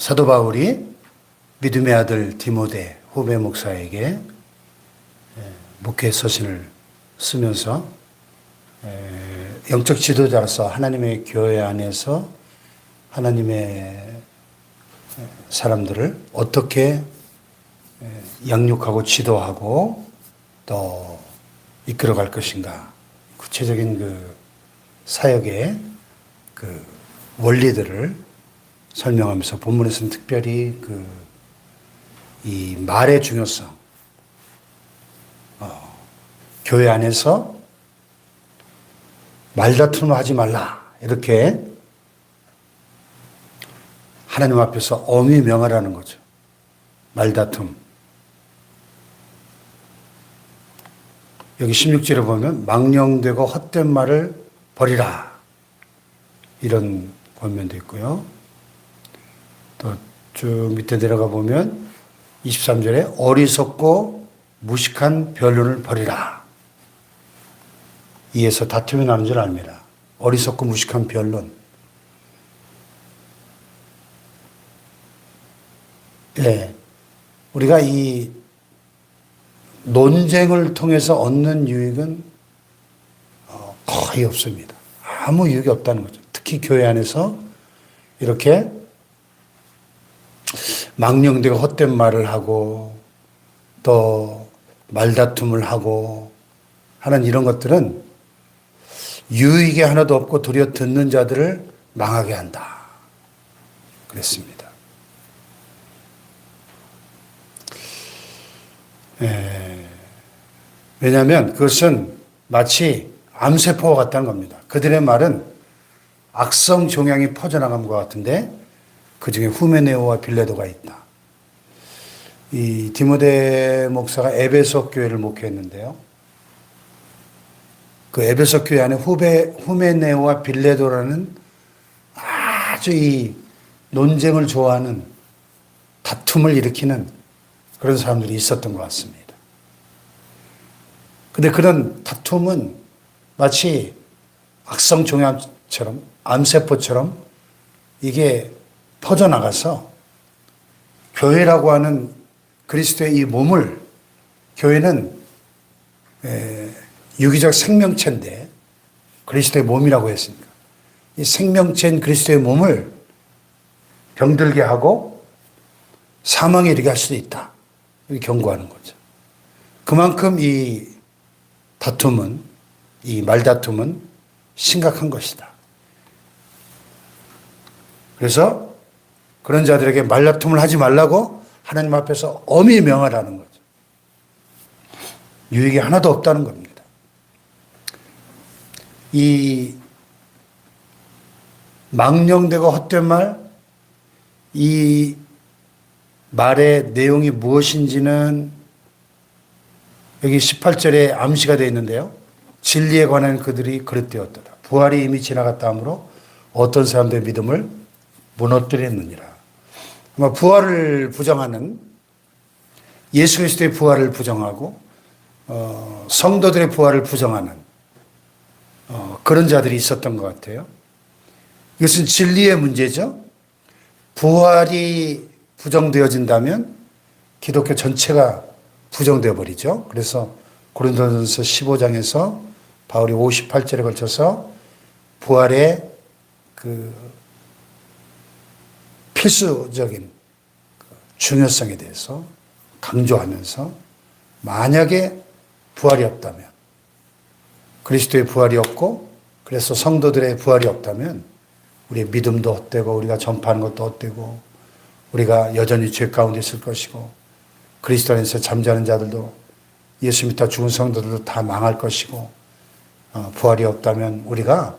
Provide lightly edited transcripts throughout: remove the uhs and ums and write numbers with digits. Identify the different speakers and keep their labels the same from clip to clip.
Speaker 1: 사도 바울이 믿음의 아들 디모데 후배 목사에게 목회 서신을 쓰면서 영적 지도자로서 하나님의 교회 안에서 하나님의 사람들을 어떻게 양육하고 지도하고 또 이끌어갈 것인가, 구체적인 그 사역의 그 원리들을 설명하면서 본문에서는 특별히 이 말의 중요성, 교회 안에서 말다툼을 하지 말라, 이렇게 하나님 앞에서 엄히 명하라는 거죠. 말다툼. 여기 16절에 보면 망령되고 헛된 말을 버리라, 이런 권면도 있고요. 또 쭉 밑에 내려가 보면 23절에 어리석고 무식한 변론을 버리라. 이에서 다툼이 나는 줄 압니다. 어리석고 무식한 변론. 네. 우리가 이 논쟁을 통해서 얻는 유익은 거의 없습니다. 아무 유익이 없다는 거죠. 특히 교회 안에서 이렇게 망령되고 헛된 말을 하고 또 말다툼을 하고 하는 이런 것들은 유익이 하나도 없고 도리어 듣는 자들을 망하게 한다, 그랬습니다. 왜냐하면 그것은 마치 암세포와 같다는 겁니다. 그들의 말은 악성 종양이 퍼져나간 것 같은데 그 중에 후메네오와 빌레도가 있다. 이 디모데 목사가 에베소 교회를 목회했는데요. 그 에베소 교회 안에 후메네오와 빌레도라는 아주 이 논쟁을 좋아하는, 다툼을 일으키는 그런 사람들이 있었던 것 같습니다. 근데 그런 다툼은 마치 악성 종양처럼, 암세포처럼 이게 퍼져나가서 교회라고 하는 그리스도의 이 몸을, 교회는 유기적 생명체인데 그리스도의 몸이라고 했으니까 이 생명체인 그리스도의 몸을 병들게 하고 사망에 이르게 할 수도 있다, 이렇게 경고하는 거죠. 그만큼 이 다툼은, 이 말다툼은 심각한 것이다. 그래서 그런 자들에게 말다툼을 하지 말라고 하나님 앞에서 엄히 명하라는 거죠. 유익이 하나도 없다는 겁니다. 이 망령되고 헛된 말, 이 말의 내용이 무엇인지는 여기 18절에 암시가 되어 있는데요. 진리에 관한 그들이 그릇되었더라. 부활이 이미 지나갔다 하므로 어떤 사람들의 믿음을 무너뜨렸느니라. 아마 부활을 부정하는, 예수 그리스도의 부활을 부정하고 성도들의 부활을 부정하는 그런 자들이 있었던 것 같아요. 이것은 진리의 문제죠. 부활이 부정되어진다면 기독교 전체가 부정되어 버리죠. 그래서 고린도전서 15장에서 바울이 58절에 걸쳐서 부활의 그 필수적인 중요성에 대해서 강조하면서, 만약에 부활이 없다면, 그리스도의 부활이 없고 그래서 성도들의 부활이 없다면 우리의 믿음도 헛되고 우리가 전파하는 것도 헛되고 우리가 여전히 죄 가운데 있을 것이고 그리스도 안에서 잠자는 자들도, 예수 믿다 죽은 성도들도 다 망할 것이고, 부활이 없다면 우리가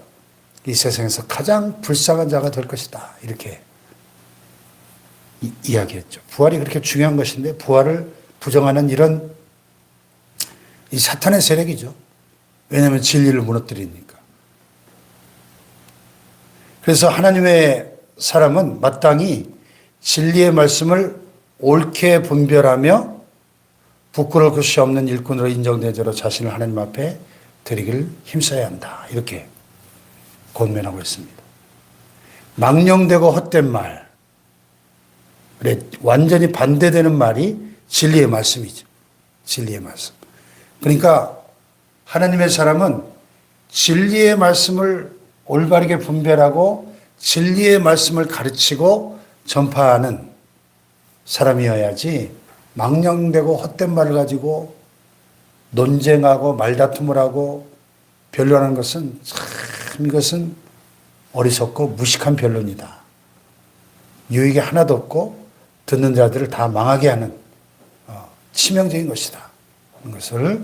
Speaker 1: 이 세상에서 가장 불쌍한 자가 될 것이다, 이렇게 이야기했죠. 부활이 그렇게 중요한 것인데 부활을 부정하는 이런 이 사탄의 세력이죠. 왜냐하면 진리를 무너뜨리니까. 그래서 하나님의 사람은 마땅히 진리의 말씀을 옳게 분별하며 부끄러울 것이 없는 일꾼으로 인정된 자로 자신을 하나님 앞에 드리길 힘써야 한다, 이렇게 권면하고 있습니다. 망령되고 헛된 말, 완전히 반대되는 말이 진리의 말씀이죠. 진리의 말씀. 그러니까 하나님의 사람은 진리의 말씀을 올바르게 분별하고 진리의 말씀을 가르치고 전파하는 사람이어야지 망령되고 헛된 말을 가지고 논쟁하고 말다툼을 하고 변론하는 것은 참 이것은 어리석고 무식한 변론이다. 유익이 하나도 없고 듣는 자들을 다 망하게 하는 치명적인 것이다. 이런 것을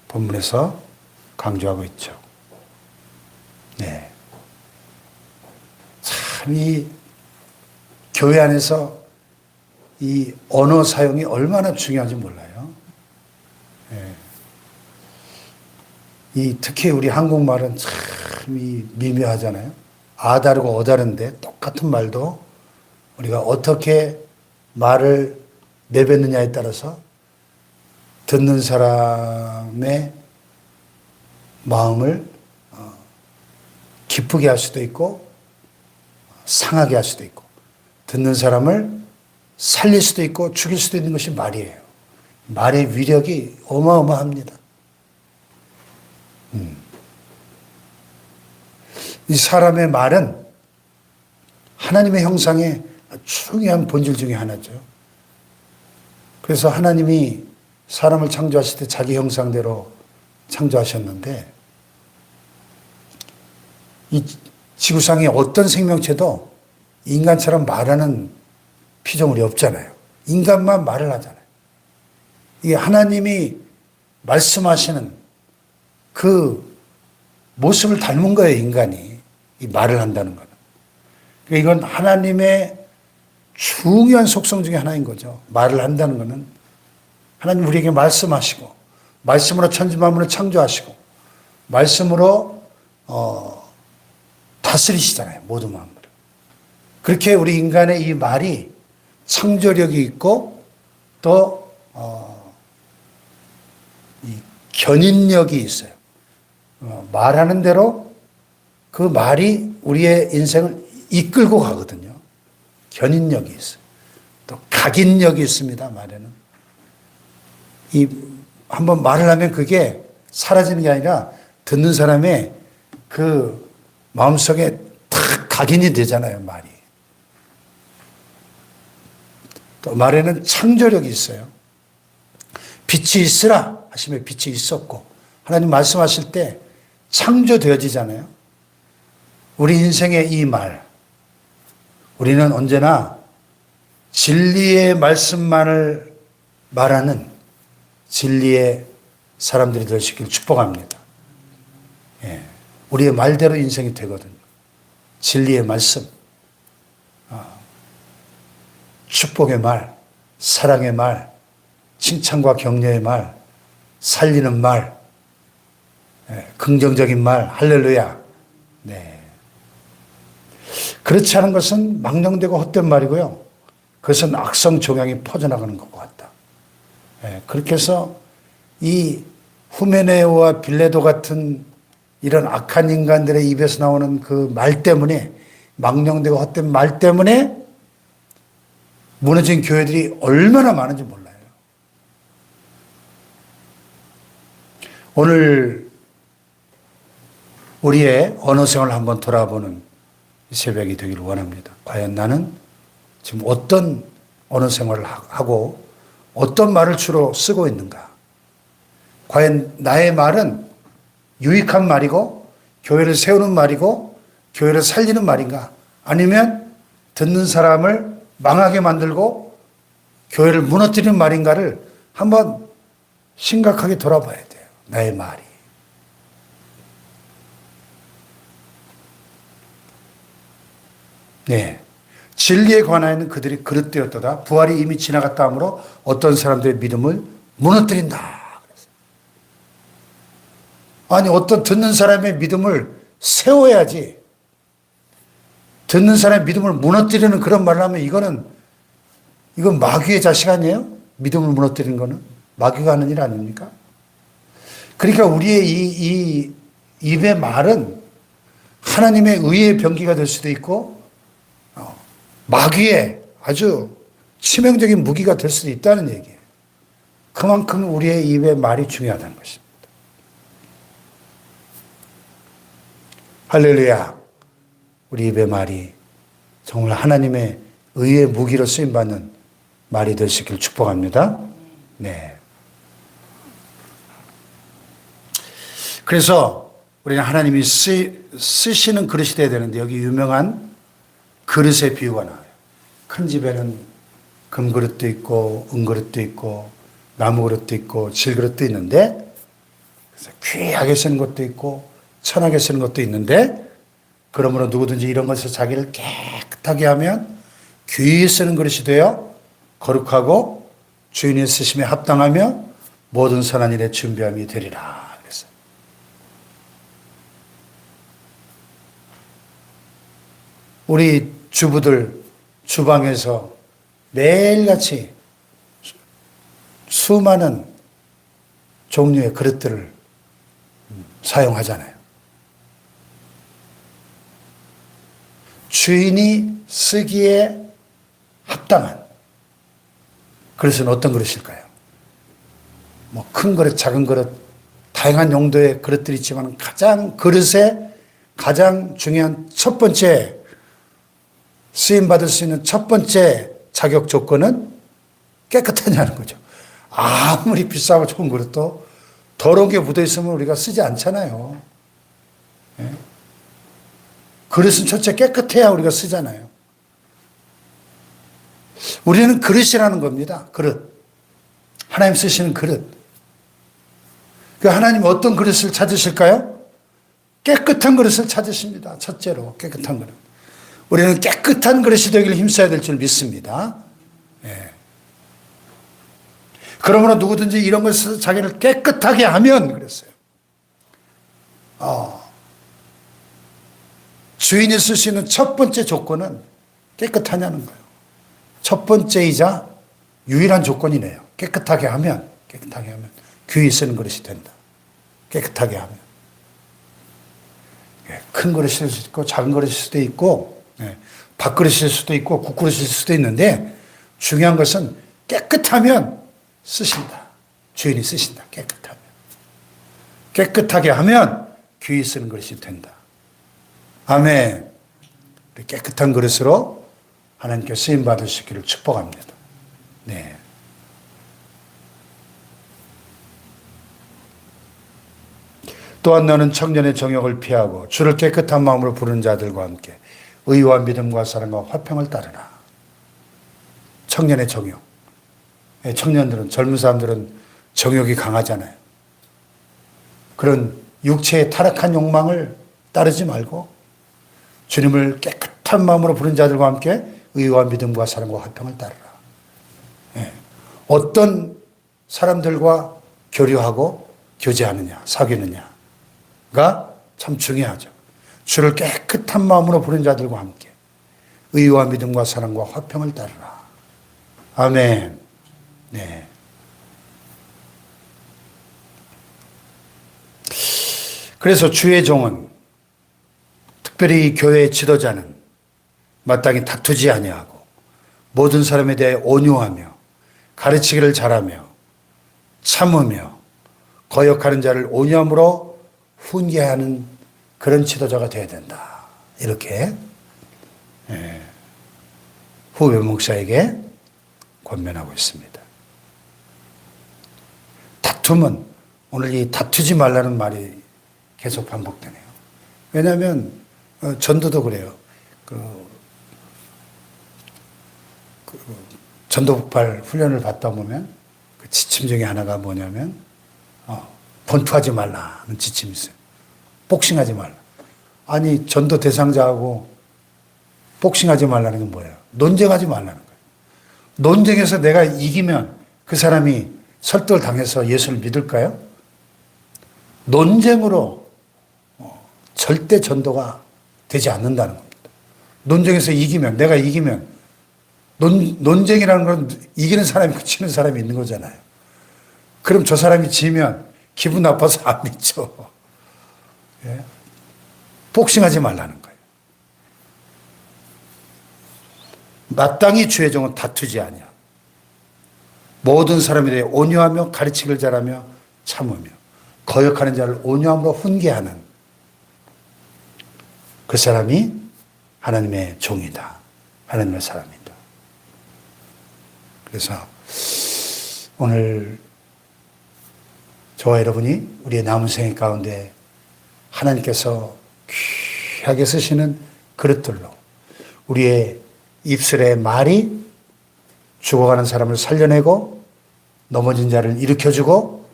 Speaker 1: 본문에서 강조하고 있죠. 네. 참 이 교회 안에서 이 언어 사용이 얼마나 중요한지 몰라요. 네. 특히 우리 한국말은 참 미묘하잖아요. 아 다르고 어 다른데 똑같은 말도 우리가 어떻게 말을 내뱉느냐에 따라서 듣는 사람의 마음을 기쁘게 할 수도 있고 상하게 할 수도 있고 듣는 사람을 살릴 수도 있고 죽일 수도 있는 것이 말이에요. 말의 위력이 어마어마합니다. 이 사람의 말은 하나님의 형상의 중요한 본질 중에 하나죠. 그래서 하나님이 사람을 창조하실 때 자기 형상대로 창조하셨는데 이 지구상의 어떤 생명체도 인간처럼 말하는 피조물이 없잖아요. 인간만 말을 하잖아요. 이게 하나님이 말씀하시는 그 모습을 닮은 거예요, 인간이. 이 말을 한다는 거는. 그러니까 이건 하나님의 중요한 속성 중에 하나인 거죠. 말을 한다는 것은 하나님 우리에게 말씀하시고 말씀으로 천지만물을 창조하시고 말씀으로 다스리시잖아요. 모든 만물을. 그렇게 우리 인간의 이 말이 창조력이 있고 또 이 견인력이 있어요. 말하는 대로 그 말이 우리의 인생을 이끌고 가거든요. 견인력이 있어요. 또 각인력이 있습니다. 말에는. 한번 말을 하면 그게 사라지는 게 아니라 듣는 사람의 그 마음속에 탁 각인이 되잖아요. 말이. 또 말에는 창조력이 있어요. 빛이 있으라 하시면 빛이 있었고 하나님 말씀하실 때 창조되어지잖아요. 우리 인생의 이 말, 우리는 언제나 진리의 말씀만을 말하는 진리의 사람들이 될 수 있기를 축복합니다. 예, 우리의 말대로 인생이 되거든요. 진리의 말씀, 축복의 말, 사랑의 말, 칭찬과 격려의 말, 살리는 말, 긍정적인 말, 할렐루야. 네. 그렇지 않은 것은 망령되고 헛된 말이고요. 그것은 악성 종양이 퍼져나가는 것과 같다. 그렇게 해서 이 후메네오와 빌레도 같은 이런 악한 인간들의 입에서 나오는 그 말 때문에 망령되고 헛된 말 때문에 무너진 교회들이 얼마나 많은지 몰라요. 오늘 우리의 언어 생활을 한번 돌아보는 새벽이 되기를 원합니다. 과연 나는 지금 어떤 언어 생활을 하고 어떤 말을 주로 쓰고 있는가? 과연 나의 말은 유익한 말이고 교회를 세우는 말이고 교회를 살리는 말인가? 아니면 듣는 사람을 망하게 만들고 교회를 무너뜨리는 말인가를 한번 심각하게 돌아봐야 돼요. 나의 말이. 네. 진리에 관하여는 그들이 그릇되었도다. 부활이 이미 지나갔다 하므로 어떤 사람들의 믿음을 무너뜨린다. 아니, 어떤 듣는 사람의 믿음을 세워야지. 듣는 사람의 믿음을 무너뜨리는 그런 말을 하면 이건 마귀의 자식 아니에요? 믿음을 무너뜨리는 거는. 마귀가 하는 일 아닙니까? 그러니까 우리의 이 입의 말은 하나님의 의의 병기가 될 수도 있고 마귀의 아주 치명적인 무기가 될 수도 있다는 얘기예요. 그만큼 우리의 입의 말이 중요하다는 것입니다. 할렐루야. 우리 입의 말이 정말 하나님의 의의 무기로 쓰임받는 말이 될 수 있기를 축복합니다. 네. 그래서 우리는 하나님이 쓰시는 그릇이 되어야 되는데 여기 유명한 그릇의 비유가 나와요. 큰 집에는 금그릇도 있고 은그릇도 있고 나무그릇도 있고 질그릇도 있는데 그래서 귀하게 쓰는 것도 있고 천하게 쓰는 것도 있는데 그러므로 누구든지 이런 것에서 자기를 깨끗하게 하면 귀히 쓰는 그릇이 되어 거룩하고 주인의 쓰심에 합당하며 모든 선한 일에 준비함이 되리라. 그랬어요. 우리 주부들 주방에서 매일같이 수많은 종류의 그릇들을 사용하잖아요. 주인이 쓰기에 합당한 그릇은 어떤 그릇일까요? 뭐 큰 그릇, 작은 그릇, 다양한 용도의 그릇들이 있지만 그릇의 가장 중요한 첫 번째 쓰임받을 수 있는 첫 번째 자격 조건은 깨끗하냐는 거죠. 아무리 비싸고 좋은 그릇도 더러운 게 묻어있으면 우리가 쓰지 않잖아요. 예? 그릇은 첫째 깨끗해야 우리가 쓰잖아요. 우리는 그릇이라는 겁니다. 그릇. 하나님 쓰시는 그릇. 그 하나님 어떤 그릇을 찾으실까요? 깨끗한 그릇을 찾으십니다. 첫째로 깨끗한 그릇. 우리는 깨끗한 그릇이 되기를 힘써야 될 줄 믿습니다. 예. 그러므로 누구든지 이런 것을 자기를 깨끗하게 하면 그랬어요. 주인이 쓸 수 있는 첫 번째 조건은 깨끗하냐는 거예요. 첫 번째이자 유일한 조건이네요. 깨끗하게 하면 귀히 쓰는 그릇이 된다. 깨끗하게 하면. 큰 그릇일 수도 있고 작은 그릇일 수도 있고 밥그릇일 수도 있고 국그릇일 수도 있는데 중요한 것은 깨끗하면 쓰신다. 주인이 쓰신다. 깨끗하면. 깨끗하게 하면 귀히 쓰는 그릇이 된다. 아멘. 깨끗한 그릇으로 하나님께 쓰임 받으시기를 축복합니다. 네. 또한 너는 청년의 정욕을 피하고 주를 깨끗한 마음으로 부르는 자들과 함께 의와 믿음과 사랑과 화평을 따르라. 청년의 정욕. 청년들은, 젊은 사람들은 정욕이 강하잖아요. 그런 육체의 타락한 욕망을 따르지 말고 주님을 깨끗한 마음으로 부른 자들과 함께 의와 믿음과 사랑과 화평을 따르라. 어떤 사람들과 교류하고 교제하느냐, 사귀느냐가 참 중요하죠. 주를 깨끗한 마음으로 부른 자들과 함께 의와 믿음과 사랑과 화평을 따르라. 아멘. 네. 그래서 주의 종은 특별히 교회의 지도자는 마땅히 다투지 아니하고 모든 사람에 대해 온유하며 가르치기를 잘하며 참으며 거역하는 자를 온유함으로 훈계하는 그런 지도자가 되어야 된다. 이렇게 후배 목사에게 권면하고 있습니다. 다툼은 오늘 이 다투지 말라는 말이 계속 반복되네요. 왜냐하면 전도도 그래요. 전도폭발 훈련을 받다 보면 그 지침 중에 하나가 뭐냐면 권투하지 말라는 지침이 있어요. 복싱하지 말라. 아니 전도 대상자하고 복싱하지 말라는 건 뭐예요? 논쟁하지 말라는 거예요. 논쟁에서 내가 이기면 그 사람이 설득을 당해서 예수를 믿을까요? 논쟁으로 절대 전도가 되지 않는다는 겁니다. 논쟁에서 이기면, 내가 이기면, 논쟁이라는 건 이기는 사람이 있고 지는 사람이 있는 거잖아요. 그럼 저 사람이 지면 기분 나빠서 안 믿죠. 예? 복싱하지 말라는 거예요. 마땅히 주의 종은 다투지 아니야. 모든 사람에 대해 온유하며 가르치기를 잘하며 참으며 거역하는 자를 온유함으로 훈계하는 그 사람이 하나님의 종이다. 하나님의 사람이다. 그래서 오늘 저와 여러분이 우리의 남은 생애 가운데 하나님께서 귀하게 쓰시는 그릇들로 우리의 입술의 말이 죽어가는 사람을 살려내고 넘어진 자를 일으켜주고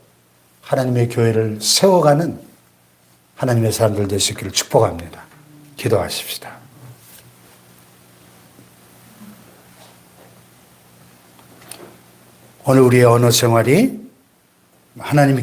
Speaker 1: 하나님의 교회를 세워가는 하나님의 사람들 될 수 있기를 축복합니다. 기도하십시다. 오늘 우리의 언어 생활이 하나님께